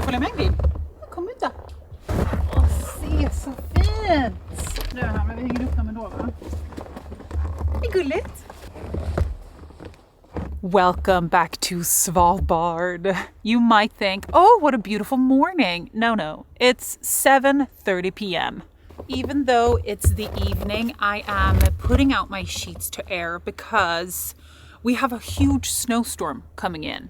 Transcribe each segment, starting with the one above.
följa med en bil. Kom ut där. Åh, se så fint. Det här, men vi hänger upp dem ändå, va? Det är gulligt. Welcome back to Svalbard. You might think, oh, what a beautiful morning. No, it's 7:30 p.m. Even though it's the evening, I am putting out my sheets to air because we have a huge snowstorm coming in.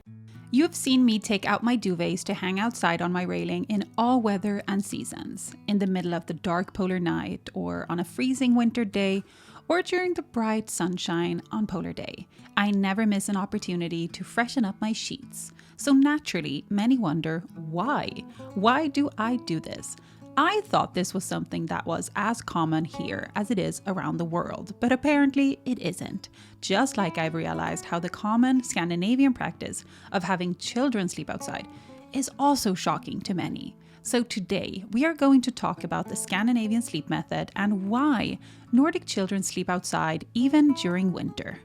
You've seen me take out my duvets to hang outside on my railing in all weather and seasons, in the middle of the dark polar night, or on a freezing winter day, or during the bright sunshine on polar day. I never miss an opportunity to freshen up my sheets. So naturally, many wonder, why? Why do I do this? I thought this was something that was as common here as it is around the world, but apparently it isn't. Just like I've realized how the common Scandinavian practice of having children sleep outside is also shocking to many. So today we are going to talk about the Scandinavian sleep method and why Nordic children sleep outside even during winter.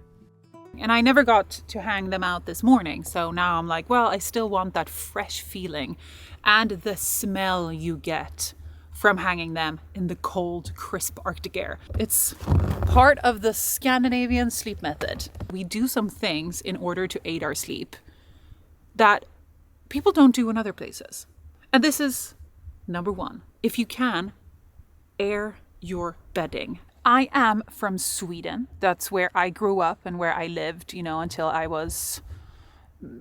And I never got to hang them out this morning, so now I'm like, well, I still want that fresh feeling and the smell you get from hanging them in the cold, crisp Arctic air. It's part of the Scandinavian sleep method. We do some things in order to aid our sleep that people don't do in other places. And this is number one. If you can, air your bedding. I am from Sweden. That's where I grew up and where I lived, until I was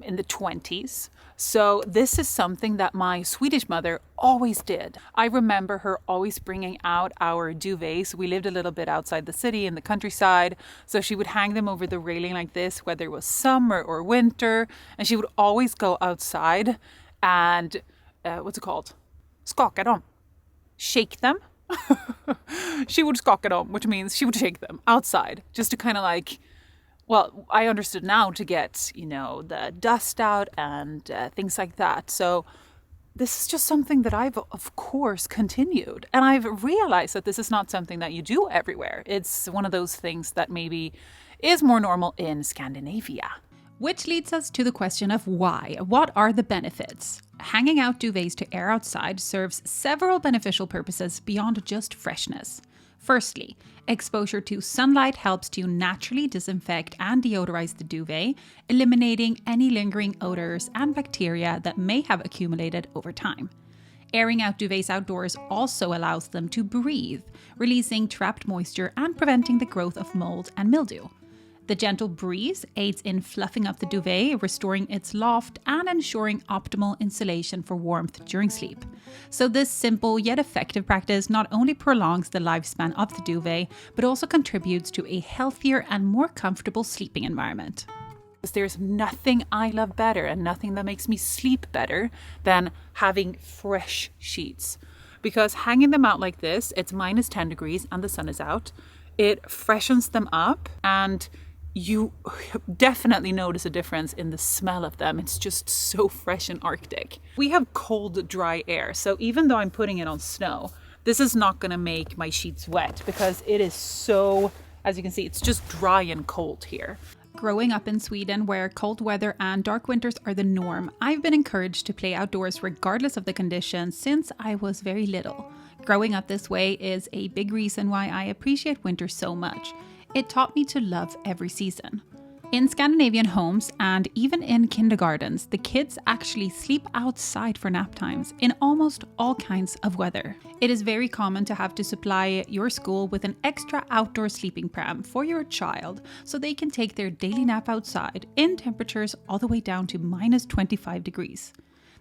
in the 20s. So this is something that my Swedish mother always did. I remember her always bringing out our duvets. We lived a little bit outside the city in the countryside. So she would hang them over the railing like this, whether it was summer or winter. And she would always go outside and, what's it called? Skaka dem. Shake them. She would skaka dem, which means she would shake them outside just to kind of I understood now, to get, the dust out and things like that. So this is just something that I've, of course, continued. And I've realized that this is not something that you do everywhere. It's one of those things that maybe is more normal in Scandinavia. Which leads us to the question of why. What are the benefits? Hanging out duvets to air outside serves several beneficial purposes beyond just freshness. Firstly, exposure to sunlight helps to naturally disinfect and deodorize the duvet, eliminating any lingering odors and bacteria that may have accumulated over time. Airing out duvets outdoors also allows them to breathe, releasing trapped moisture and preventing the growth of mold and mildew. The gentle breeze aids in fluffing up the duvet, restoring its loft, and ensuring optimal insulation for warmth during sleep. So this simple yet effective practice not only prolongs the lifespan of the duvet, but also contributes to a healthier and more comfortable sleeping environment. There's nothing I love better and nothing that makes me sleep better than having fresh sheets. Because hanging them out like this, it's minus 10 degrees and the sun is out. It freshens them up, and you definitely notice a difference in the smell of them. It's just so fresh and Arctic. We have cold, dry air, so even though I'm putting it on snow, this is not going to make my sheets wet because it is so, as you can see, it's just dry and cold here. Growing up in Sweden, where cold weather and dark winters are the norm, I've been encouraged to play outdoors regardless of the conditions since I was very little. Growing up this way is a big reason why I appreciate winter so much. It taught me to love every season. In Scandinavian homes and even in kindergartens, the kids actually sleep outside for nap times in almost all kinds of weather. It is very common to have to supply your school with an extra outdoor sleeping pram for your child so they can take their daily nap outside in temperatures all the way down to minus 25 degrees.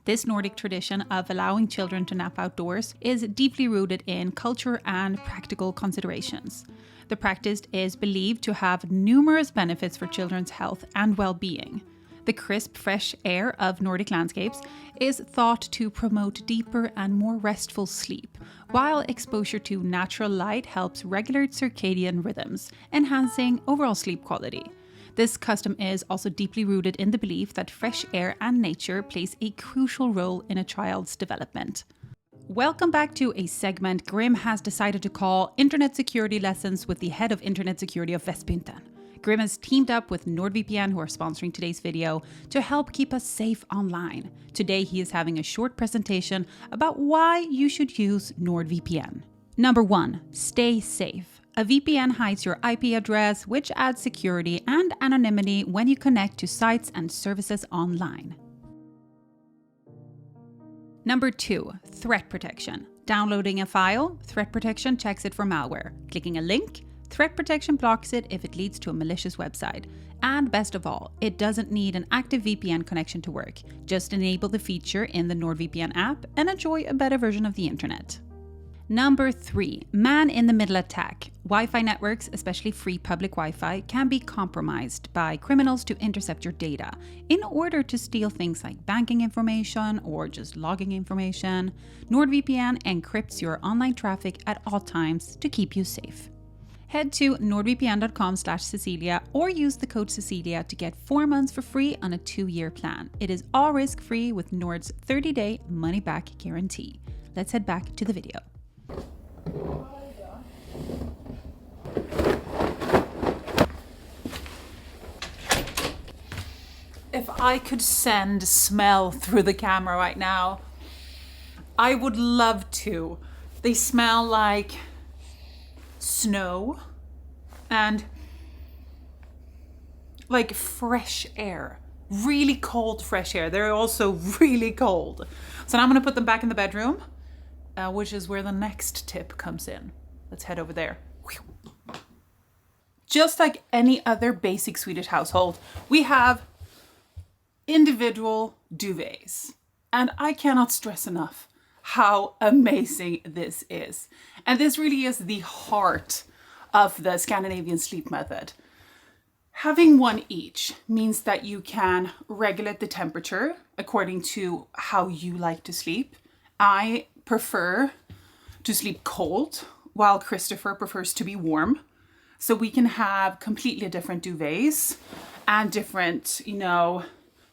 This Nordic tradition of allowing children to nap outdoors is deeply rooted in culture and practical considerations. The practice is believed to have numerous benefits for children's health and well-being. The crisp, fresh air of Nordic landscapes is thought to promote deeper and more restful sleep, while exposure to natural light helps regulate circadian rhythms, enhancing overall sleep quality. This custom is also deeply rooted in the belief that fresh air and nature plays a crucial role in a child's development. Welcome back to a segment Grim has decided to call Internet Security Lessons with the head of Internet Security of Vestpynten. Grim has teamed up with NordVPN, who are sponsoring today's video, to help keep us safe online. Today, he is having a short presentation about why you should use NordVPN. Number 1, stay safe. A VPN hides your IP address, which adds security and anonymity when you connect to sites and services online. Number 2, threat protection. Downloading a file, threat protection checks it for malware. Clicking a link, threat protection blocks it if it leads to a malicious website. And best of all, it doesn't need an active VPN connection to work. Just enable the feature in the NordVPN app and enjoy a better version of the internet. Number 3, man-in-the-middle attack. Wi-Fi networks, especially free public Wi-Fi, can be compromised by criminals to intercept your data in order to steal things like banking information or just logging information. NordVPN encrypts your online traffic at all times to keep you safe. Head to nordvpn.com/Cecilia or use the code Cecilia to get 4 months for free on a 2-year plan. It is all risk-free with Nord's 30-day money-back guarantee. Let's head back to the video. If I could send smell through the camera right now, I would love to. They smell like snow and like fresh air. Really cold fresh air. They're also really cold. So now I'm gonna put them back in the bedroom, which is where the next tip comes in. Let's head over there. Just like any other basic Swedish household, we have individual duvets. And I cannot stress enough how amazing this is. And this really is the heart of the Scandinavian Sleep Method. Having one each means that you can regulate the temperature according to how you like to sleep. I prefer to sleep cold, while Christopher prefers to be warm. So we can have completely different duvets and different,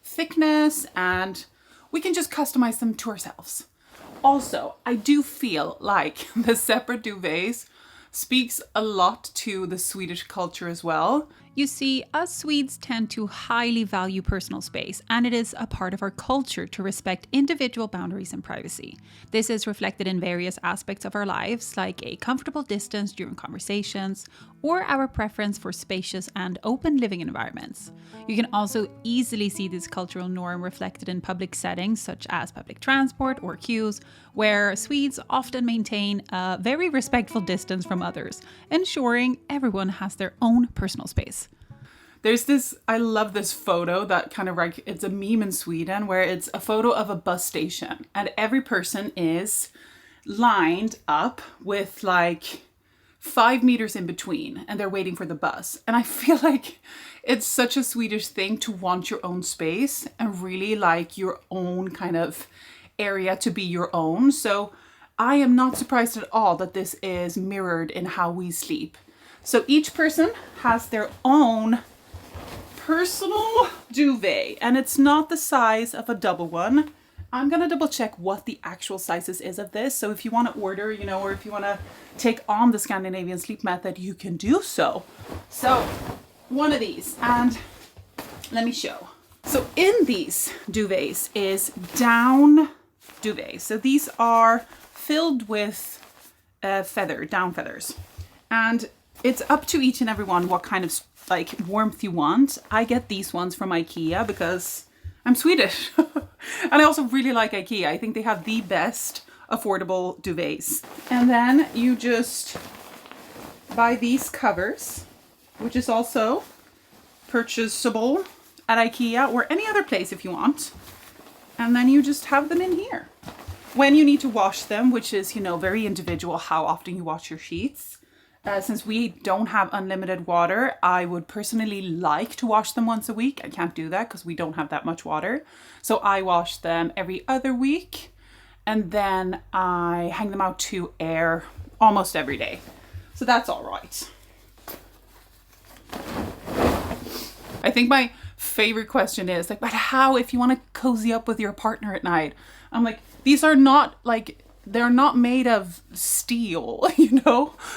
thickness, and we can just customize them to ourselves. Also, I do feel like the separate duvets speaks a lot to the Swedish culture as well. You see, us Swedes tend to highly value personal space, and it is a part of our culture to respect individual boundaries and privacy. This is reflected in various aspects of our lives, like a comfortable distance during conversations, or our preference for spacious and open living environments. You can also easily see this cultural norm reflected in public settings, such as public transport or queues, where Swedes often maintain a very respectful distance from others, ensuring everyone has their own personal space. There's this, I love this photo that kind of like, it's a meme in Sweden where it's a photo of a bus station and every person is lined up with like 5 meters in between and they're waiting for the bus. And I feel like it's such a Swedish thing to want your own space and really like your own kind of area to be your own. So I am not surprised at all that this is mirrored in how we sleep. So each person has their own personal duvet and it's not the size of a double one. I'm going to double check what the actual sizes is of this. So if you want to order, or if you want to take on the Scandinavian Sleep Method, you can do so. So one of these, and let me show. So in these duvets is down duvets. So these are filled with down feathers. And it's up to each and every one what kind of like warmth you want. I get these ones from IKEA because I'm Swedish. And I also really like IKEA. I think they have the best affordable duvets. And then you just buy these covers, which is also purchasable at IKEA or any other place if you want. And then you just have them in here. When you need to wash them, which is, very individual how often you wash your sheets. Since we don't have unlimited water, I would personally like to wash them once a week. I can't do that because we don't have that much water. So I wash them every other week and then I hang them out to air almost every day. So that's all right. I think my favorite question is like, but how if you want to cozy up with your partner at night? I'm like, these are not like they're not made of steel,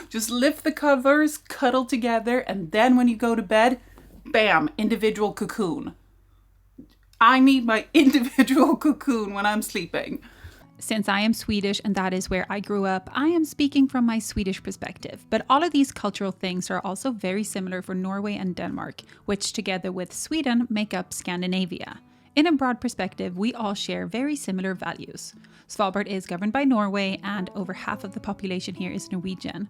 Just lift the covers, cuddle together, and then when you go to bed, bam, individual cocoon. I need my individual cocoon when I'm sleeping. Since I am Swedish and that is where I grew up, I am speaking from my Swedish perspective. But all of these cultural things are also very similar for Norway and Denmark, which together with Sweden make up Scandinavia. In a broad perspective, we all share very similar values. Svalbard is governed by Norway and over half of the population here is Norwegian.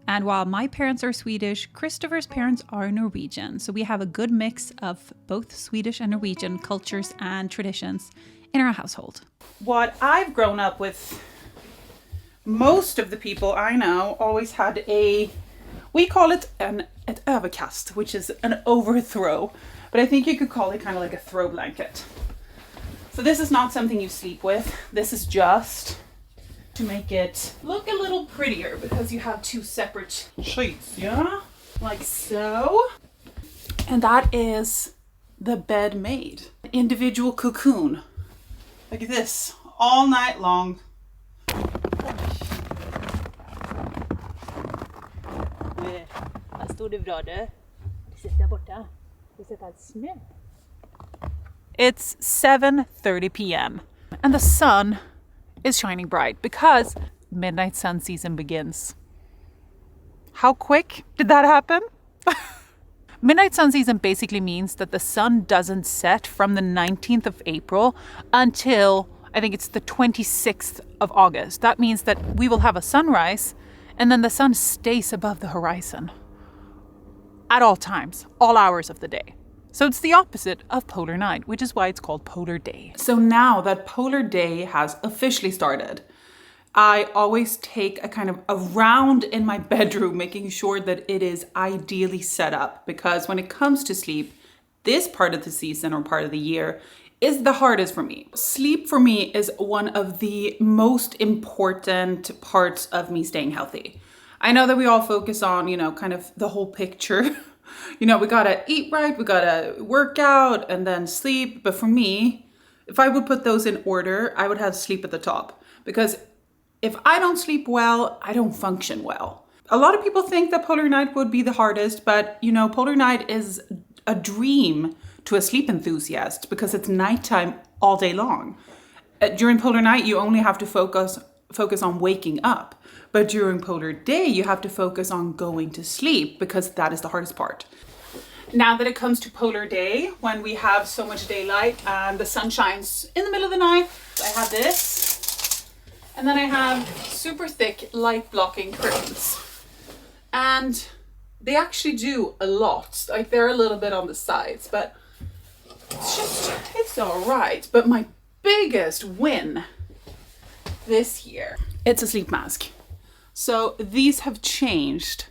And while my parents are Swedish, Christopher's parents are Norwegian. So we have a good mix of both Swedish and Norwegian cultures and traditions in our household. What I've grown up with, most of the people I know always had we call it ett överkast, which is an overthrow. But I think you could call it kind of like a throw blanket. So this is not something you sleep with. This is just to make it look a little prettier because you have two separate sheets, yeah? Like so. And that is the bed made. Individual cocoon. Like this, all night long. Här står det bra du. Sitt där borta. Du sätter allt snö. It's 7:30 p.m. and the sun is shining bright because midnight sun season begins. How quick did that happen? Midnight sun season basically means that the sun doesn't set from the 19th of April until I think it's the 26th of August. That means that we will have a sunrise and then the sun stays above the horizon at all times, all hours of the day. So it's the opposite of polar night, which is why it's called polar day. So now that polar day has officially started, I always take a kind of a round in my bedroom, making sure that it is ideally set up. Because when it comes to sleep, this part of the season or part of the year is the hardest for me. Sleep for me is one of the most important parts of me staying healthy. I know that we all focus on, kind of the whole picture. We gotta eat right, we gotta work out and then sleep. But for me, if I would put those in order, I would have sleep at the top. Because if I don't sleep well, I don't function well. A lot of people think that polar night would be the hardest, but polar night is a dream to a sleep enthusiast because it's nighttime all day long. During polar night, you only have to focus on waking up. But during polar day, you have to focus on going to sleep because that is the hardest part. Now that it comes to polar day, when we have so much daylight and the sun shines in the middle of the night, I have this. And then I have super thick light blocking curtains. And they actually do a lot. Like they're a little bit on the sides, but it's all right. But my biggest win this year, it's a sleep mask. So these have changed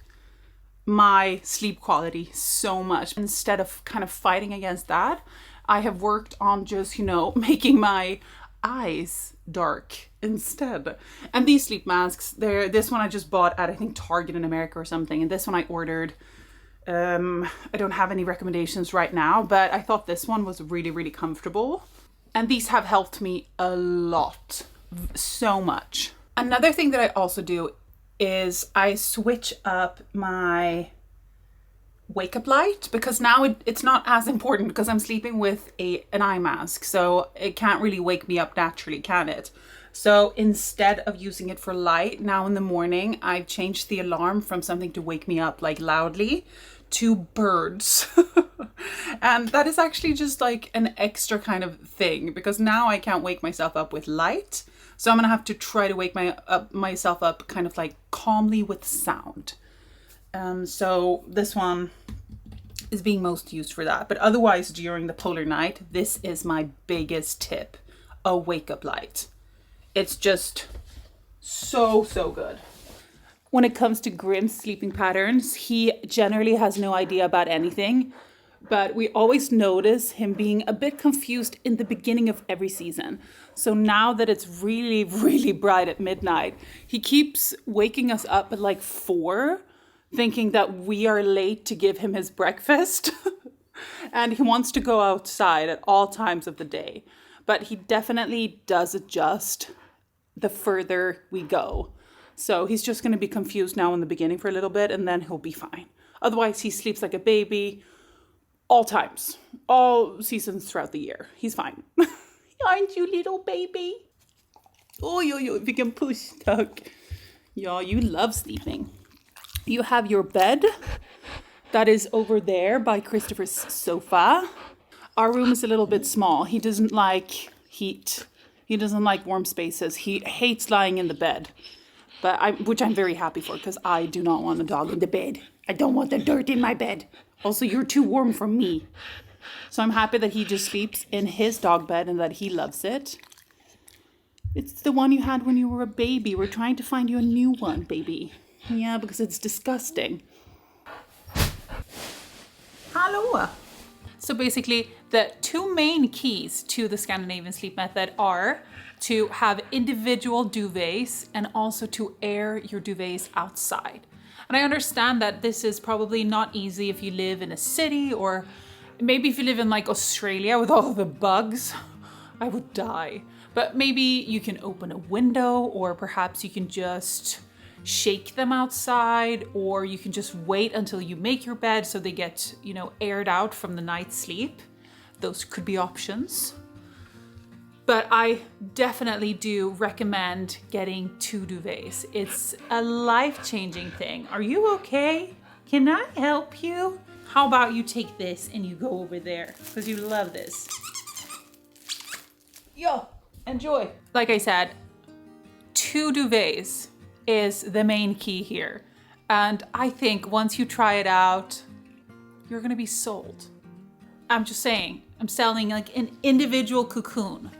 my sleep quality so much. Instead of kind of fighting against that, I have worked on just, making my eyes dark instead. And these sleep masks, this one I just bought at, I think, Target in America or something. And this one I ordered. I don't have any recommendations right now, but I thought this one was really, really comfortable. And these have helped me a lot, so much. Another thing that I also do is I switch up my wake up light because now it's not as important because I'm sleeping with an eye mask. So it can't really wake me up naturally, can it? So instead of using it for light, now in the morning, I've changed the alarm from something to wake me up like loudly to birds. And that is actually just like an extra kind of thing because now I can't wake myself up with light. So I'm gonna have to try to wake myself up kind of like calmly with sound. So this one is being most used for that. But otherwise, during the polar night, this is my biggest tip, a wake up light. It's just so good. When it comes to Grim's sleeping patterns, he generally has no idea about anything. But we always notice him being a bit confused in the beginning of every season. So now that it's really, really bright at midnight, he keeps waking us up at like 4, thinking that we are late to give him his breakfast. And he wants to go outside at all times of the day. But he definitely does adjust the further we go. So he's just going to be confused now in the beginning for a little bit, and then he'll be fine. Otherwise, he sleeps like a baby all times, all seasons throughout the year. He's fine. Aren't you, little baby? Oh, if you can push, Tuck. Yeah, you love sleeping. You have your bed that is over there by Christopher's sofa. Our room is a little bit small. He doesn't like heat. He doesn't like warm spaces. He hates lying in the bed, which I'm very happy for, because I do not want a dog in the bed. I don't want the dirt in my bed. Also, you're too warm for me. So I'm happy that he just sleeps in his dog bed and that he loves it. It's the one you had when you were a baby. We're trying to find you a new one, baby. Yeah, because it's disgusting. Hello. So basically, the two main keys to the Scandinavian Sleep Method are to have individual duvets and also to air your duvets outside. And I understand that this is probably not easy if you live in a city, or maybe if you live in like Australia with all the bugs. I would die. But maybe you can open a window, or perhaps you can just shake them outside, or you can just wait until you make your bed so they get, aired out from the night's sleep. Those could be options. But I definitely do recommend getting 2 duvets. It's a life-changing thing. Are you okay? Can I help you? How about you take this and you go over there, because you love this. Yo, enjoy. Like I said, 2 duvets is the main key here. And I think once you try it out, you're gonna be sold. I'm just saying, I'm selling like an individual cocoon.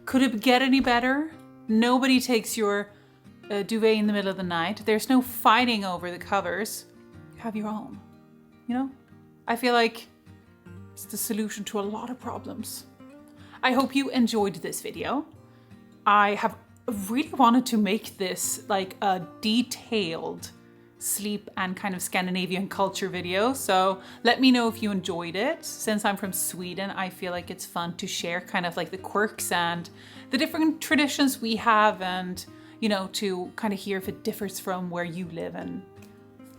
Could it get any better? Nobody takes your duvet in the middle of the night. There's no fighting over the covers. You have your own, I feel like it's the solution to a lot of problems. I hope you enjoyed this video. I have really wanted to make this like a detailed sleep and kind of Scandinavian culture video. So let me know if you enjoyed it. Since I'm from Sweden, I feel like it's fun to share kind of like the quirks and the different traditions we have, and, to kind of hear if it differs from where you live and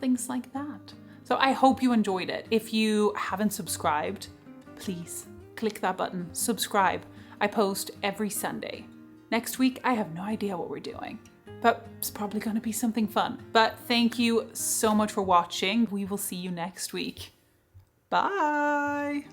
things like that. So I hope you enjoyed it. If you haven't subscribed, please click that button, subscribe. I post every Sunday. Next week, I have no idea what we're doing, but it's probably going to be something fun. But thank you so much for watching. We will see you next week. Bye.